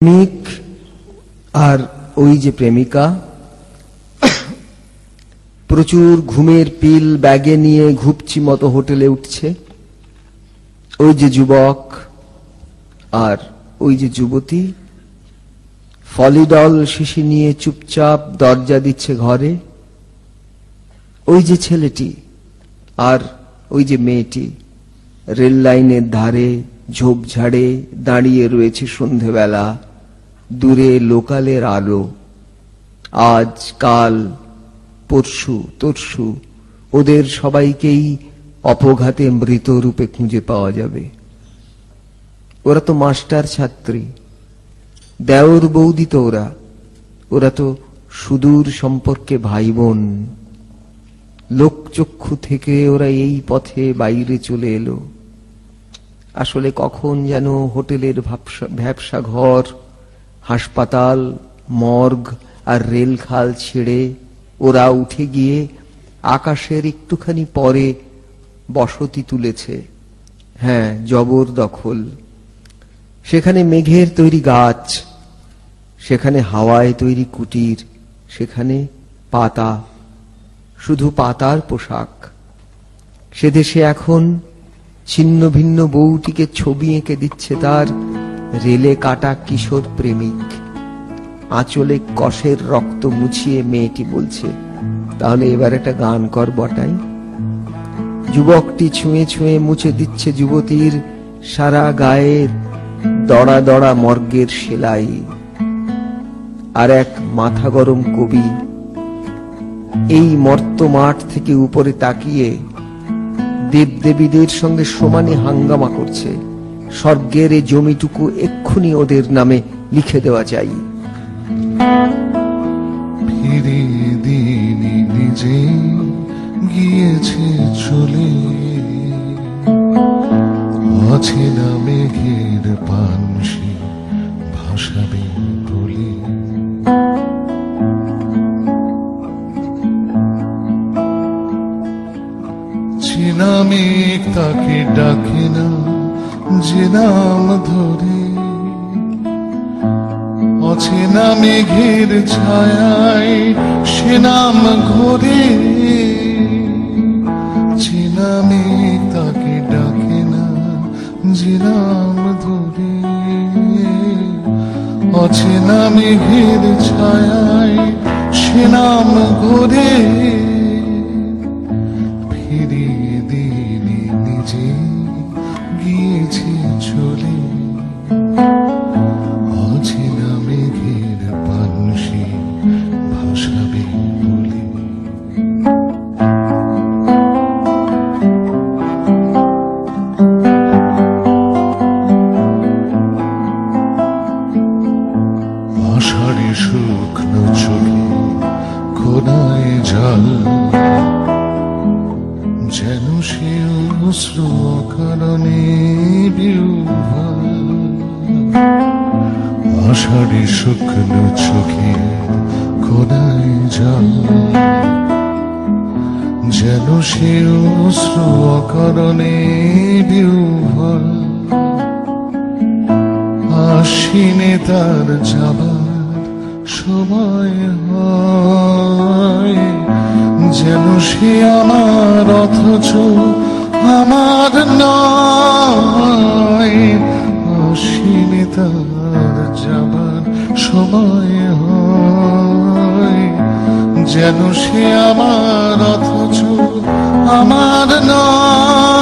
প্রেমিক আর ওই যে প্রেমিকা প্রচুর ঘুমের পিল ব্যাগে নিয়ে ঘুপচি মতো হোটেলে উঠছে। ওই যে যুবক আর ওই যে যুবতী ফলিডল শিশি নিয়ে চুপচাপ দরজা দিচ্ছে ঘরে। ওই যে ছেলেটি আর ওই যে মেয়েটি রেল লাইনের ধারে ঝোপঝাড়ে দাঁড়িয়ে রয়েছে সন্ধেবেলা। দূরে লোকালের আলো। আজ কাল পরশু তরশু ওদের সবাইকেই অপঘাতে মৃত রূপে খুঁজে পাওয়া যাবে। ওরা তো মাস্টার ছাত্রী, দেওর বৌদি তো ওরা তো সুদূর সম্পর্কে ভাই বোন। লোকচক্ষু থেকে ওরা এই পথে বাইরে চলে এলো। আসলে কখন যেন হোটেলের ভ্যাপসা ঘর, হাসপাতাল, মর্গ আর রেলখাল ছেড়ে ওরা উঠে গিয়ে আকাশের একটুখানি পরে বসতি তুলেছে। হ্যাঁ, জবরদখল। সেখানে মেঘের তৈরি গাছ, সেখানে হাওয়ায় তৈরি কুটির, সেখানে পাতা, শুধু পাতার পোশাক। সে দেশে এখন ছিন্ন ভিন্ন বউটিকে ছবি এঁকে দিচ্ছে তার রেলে কাটা কিশোর প্রেমিক। আঁচলে কষের রক্ত মুছিয়ে মেয়েটি বলছে, তাহলে এবার একটা গান কর বটাই। যুবকটি ছুঁয়ে ছুঁয়ে মুছে দিচ্ছে যুবতীর সারা গায়ের দড়া দড়া মর্গের সেলাই। আর এক মাথা গরম কবি এই মর্ত মাঠ থেকে উপরে তাকিয়ে দেবদেবীদের সঙ্গে সমানে হাঙ্গামা করছে। স্বর্গের এই জমিটুকু এক্ষুনি ওদের নামে লিখে দেওয়া চাই। ফিরে দিনই নিজে গিয়েছে চলে, অচেনা মেঘের পানসি ভাসাবে বলে। চেনা মেঘ তাকে ডাকে না যে নাম ধরে, অচেনা মেঘের ছায়ায় সে নাম ঘোরে। চেনা মেঘ তাকে ডাকে না যে নাম ধরে, অচেনা মেঘের ছায়ায় সে নাম ঘোরে। ফিরিয়ে দিনে নিজে গিয়েছে চলে, অচেনা মেঘের পানসি ভাসাবে বলে। আষাঢ়ে শুকনো চোখে কোনায় জল, যেন সে অশ্রু অকারণে বিহ্বল। আষাঢ়ে শুকনো চোখে কোনায় জল, যেন সে অশ্রু অকারণে বিহ্বল। আশ্বিনে তার যাবার সময় হয়, যেন সে আমার অথচ আমার নয়। আশ্বিনে তার যাবার সময় হয়, যেন সে আমার অথচ আমার নয়।